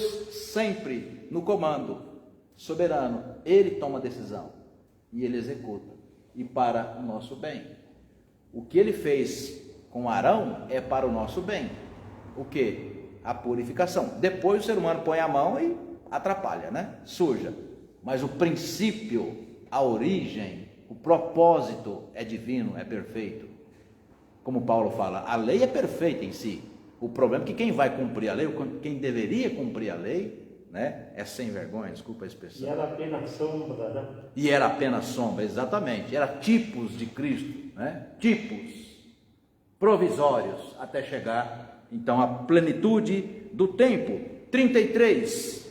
Speaker 1: sempre no comando, soberano, Ele toma a decisão e Ele executa, e para o nosso bem. O que Ele fez com Arão é para o nosso bem. O que? a purificação. Depois o ser humano põe a mão e atrapalha, né? Suja. Mas o princípio, a origem, o propósito é divino, é perfeito. Como Paulo fala, a lei é perfeita em si. O problema é que quem vai cumprir a lei, quem deveria cumprir a lei, né, é sem vergonha, desculpa a expressão.
Speaker 5: E era apenas sombra, né?
Speaker 1: E era apenas sombra, exatamente. Era tipos de Cristo, né? Tipos provisórios até chegar, então, à plenitude do tempo. 33.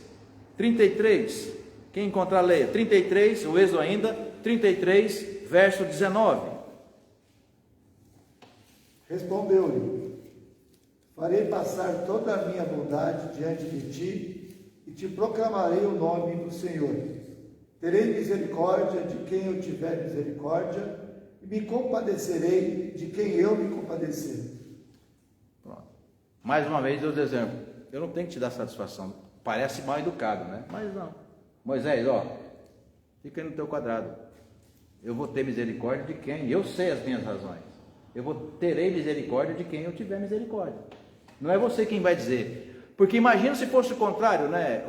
Speaker 1: Quem encontrar, leia. 33, o Êxodo ainda, 33, verso 19.
Speaker 2: Respondeu-lhe: farei passar toda a minha bondade diante de ti e te proclamarei o nome do Senhor. Terei misericórdia de quem eu tiver misericórdia e me compadecerei de quem eu me compadecer.
Speaker 1: Pronto. Mais uma vez, Deus exemplo. Eu não tenho que te dar satisfação. Parece mal educado, né? Mas não. Moisés, ó, fica aí no teu quadrado. Eu vou ter misericórdia de quem? Eu sei as minhas razões. Terei misericórdia de quem eu tiver misericórdia. Não é você quem vai dizer. Porque imagina se fosse o contrário, né,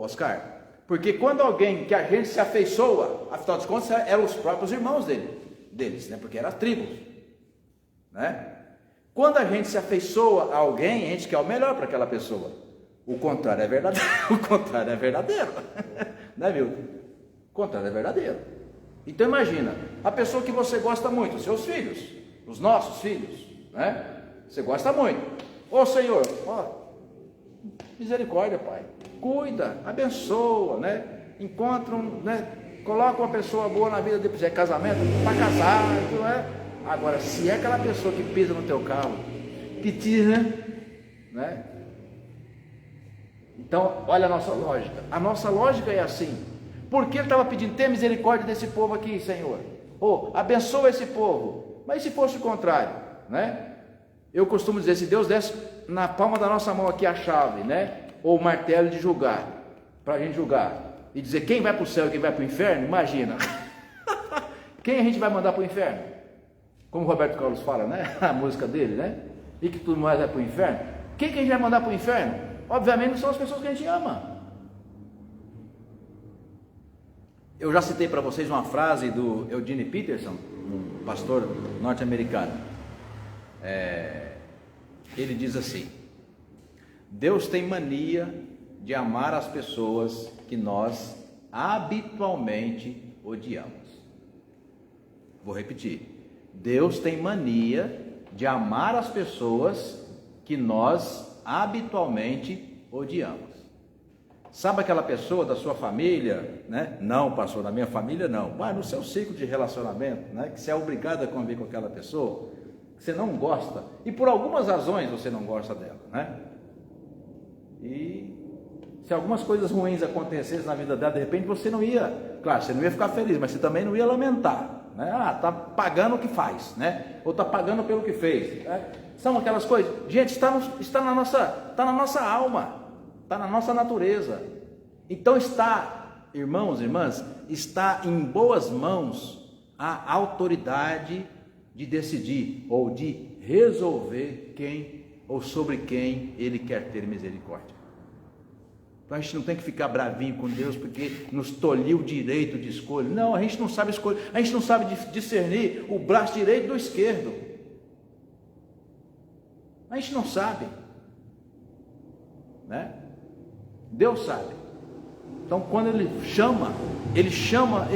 Speaker 1: Oscar? Porque quando alguém que a gente se afeiçoa, afinal de contas, eram os próprios irmãos deles, né? Porque eram as tribos, né? Quando a gente se afeiçoa a alguém, a gente quer o melhor para aquela pessoa. O contrário é verdadeiro. O contrário é verdadeiro. Né, Milton? O contrário é verdadeiro. Então imagina, a pessoa que você gosta muito, os seus filhos, os nossos filhos, né? Você gosta muito. Ô Senhor, ó, misericórdia, Pai. Cuida, abençoa, né? Encontra né? Coloca uma pessoa boa na vida depois. É casamento, para casar, não é? Agora, se é aquela pessoa que pisa no teu carro, que tira, né? Então, olha a nossa lógica. A nossa lógica é assim. Por que ele estava pedindo, ter misericórdia desse povo aqui, Senhor? Abençoa esse povo. Mas se fosse o contrário, né? Eu costumo dizer, se Deus desse na palma da nossa mão aqui a chave, né? Ou o martelo de julgar, para a gente julgar, e dizer quem vai para o céu e quem vai para o inferno, imagina. Quem a gente vai mandar para o inferno? Como o Roberto Carlos fala, né? A música dele, né? E que tudo mais vai para o inferno. Quem que a gente vai mandar para o inferno? Obviamente não são as pessoas que a gente ama. Eu já citei para vocês uma frase do Eugene Peterson, um pastor norte-americano. Ele diz assim: Deus tem mania de amar as pessoas que nós habitualmente odiamos. Vou repetir. Deus tem mania de amar as pessoas que nós habitualmente odiamos. Sabe aquela pessoa da sua família, né? Não, pastor, na minha família não, mas no seu ciclo de relacionamento, né? Que você é obrigado a conviver com aquela pessoa, que você não gosta, e por algumas razões você não gosta dela, né? E se algumas coisas ruins acontecessem na vida dela, de repente você não ia, claro, você não ia ficar feliz, mas você também não ia lamentar, né? Tá pagando o que faz, né? Ou tá pagando pelo que fez, né? São aquelas coisas, gente, está na nossa alma, está na nossa natureza. Então está, irmãos e irmãs, está em boas mãos a autoridade de decidir ou de resolver quem ou sobre quem ele quer ter misericórdia. Então a gente não tem que ficar bravinho com Deus porque nos tolhiu o direito de escolha. Não, a gente não sabe escolher, a gente não sabe discernir o braço direito do esquerdo. A gente não sabe, né? Deus sabe. Então quando ele chama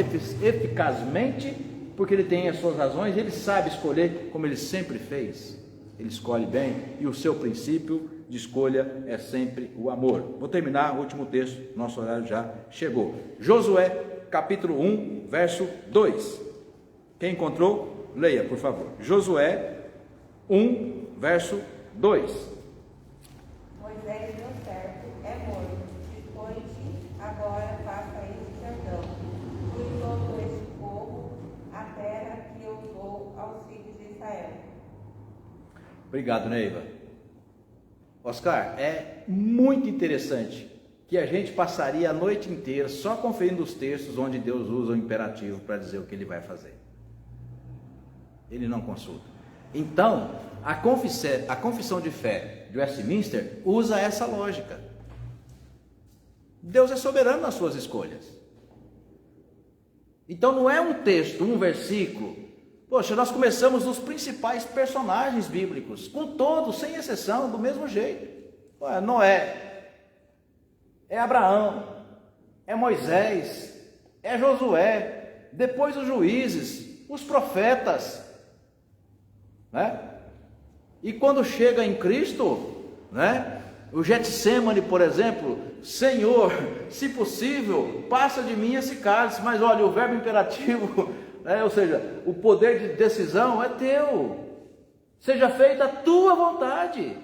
Speaker 1: eficazmente, porque ele tem as suas razões, ele sabe escolher como ele sempre fez. Ele escolhe bem e o seu princípio de escolha é sempre o amor. Vou terminar o último texto, nosso horário já chegou. Josué, capítulo 1, verso 2. Quem encontrou, leia, por favor. Josué 1, verso 2.
Speaker 4: Moisés deu certo, é morto. Dispõe-te agora, passa este Jordão. Tu e todo este povo, a terra que eu dou aos filhos de Israel.
Speaker 1: Obrigado, Neiva. Oscar, é muito interessante que a gente passaria a noite inteira só conferindo os textos onde Deus usa o imperativo para dizer o que ele vai fazer. Ele não consulta. Então, a confissão de fé de Westminster usa essa lógica. Deus é soberano nas suas escolhas. Então não é um texto, um versículo. Poxa, nós começamos nos principais personagens bíblicos, com todos, sem exceção, do mesmo jeito. É Noé, é Abraão, é Moisés, é Josué, depois os juízes, os profetas, né? E quando chega em Cristo, né? O Getsemane, por exemplo, Senhor, se possível, passa de mim esse cálice, mas olha, o verbo imperativo, né? Ou seja, o poder de decisão é teu, seja feita a tua vontade.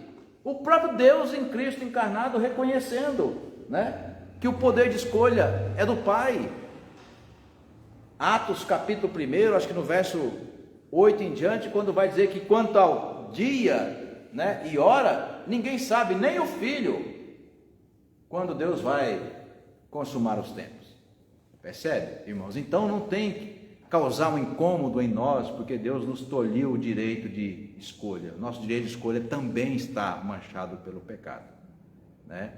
Speaker 1: O próprio Deus em Cristo encarnado reconhecendo, né? Que o poder de escolha é do Pai. Atos capítulo 1, acho que no verso 8 em diante, quando vai dizer que quanto ao dia, né, e hora, ninguém sabe, nem o Filho, quando Deus vai consumar os tempos. Percebe, irmãos? Então não tem que causar um incômodo em nós, porque Deus nos tolhiu o direito de escolha. Nosso direito de escolha também está manchado pelo pecado, né?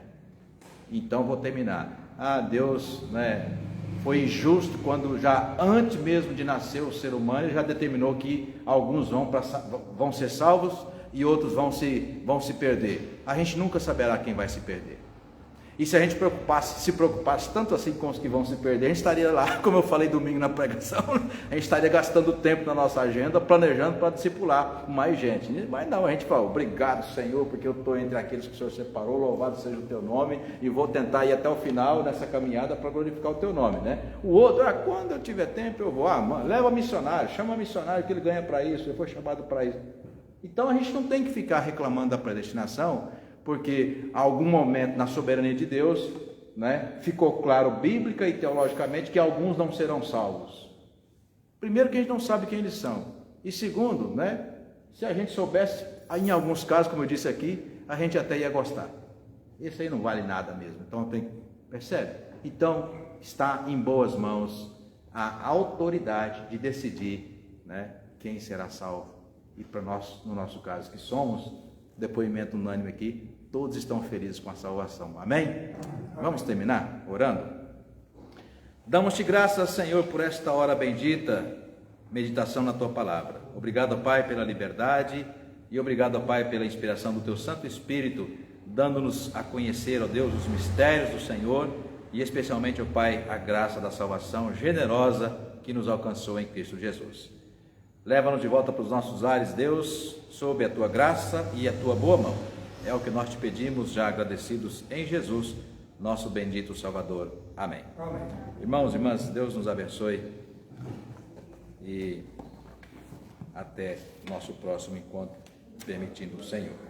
Speaker 1: Então vou terminar. Deus, né, foi injusto quando já antes mesmo de nascer o ser humano, ele já determinou que alguns vão ser salvos e outros vão se perder. A gente nunca saberá quem vai se perder. E se a gente se preocupasse tanto assim com os que vão se perder, a gente estaria lá, como eu falei domingo na pregação, a gente estaria gastando tempo na nossa agenda, planejando para discipular mais gente. Mas não, a gente fala, obrigado Senhor, porque eu estou entre aqueles que o Senhor separou, louvado seja o teu nome, e vou tentar ir até o final dessa caminhada para glorificar o teu nome, né? O outro, quando eu tiver tempo eu vou, leva missionário, chama missionário que ele ganha para isso, ele foi chamado para isso. Então a gente não tem que ficar reclamando da predestinação, porque a algum momento na soberania de Deus, né, ficou claro bíblica e teologicamente que alguns não serão salvos. Primeiro que a gente não sabe quem eles são, e segundo, né, se a gente soubesse, em alguns casos, como eu disse aqui, a gente até ia gostar. Esse aí não vale nada mesmo, então percebe? Então está em boas mãos a autoridade de decidir, né, quem será salvo. E para nós, no nosso caso, que somos, depoimento unânime aqui, todos estão felizes com a salvação. Amém? Vamos terminar orando? Damos-te graças, Senhor, por esta hora bendita, meditação na Tua Palavra. Obrigado, Pai, pela liberdade e obrigado, Pai, pela inspiração do Teu Santo Espírito, dando-nos a conhecer, ó Deus, os mistérios do Senhor e especialmente, ó Pai, a graça da salvação generosa que nos alcançou em Cristo Jesus. Leva-nos de volta para os nossos lares, Deus, sob a Tua graça e a Tua boa mão. É o que nós te pedimos, já agradecidos em Jesus, nosso bendito Salvador. Amém. Amém. Irmãos e irmãs, Deus nos abençoe e até nosso próximo encontro, permitindo o Senhor.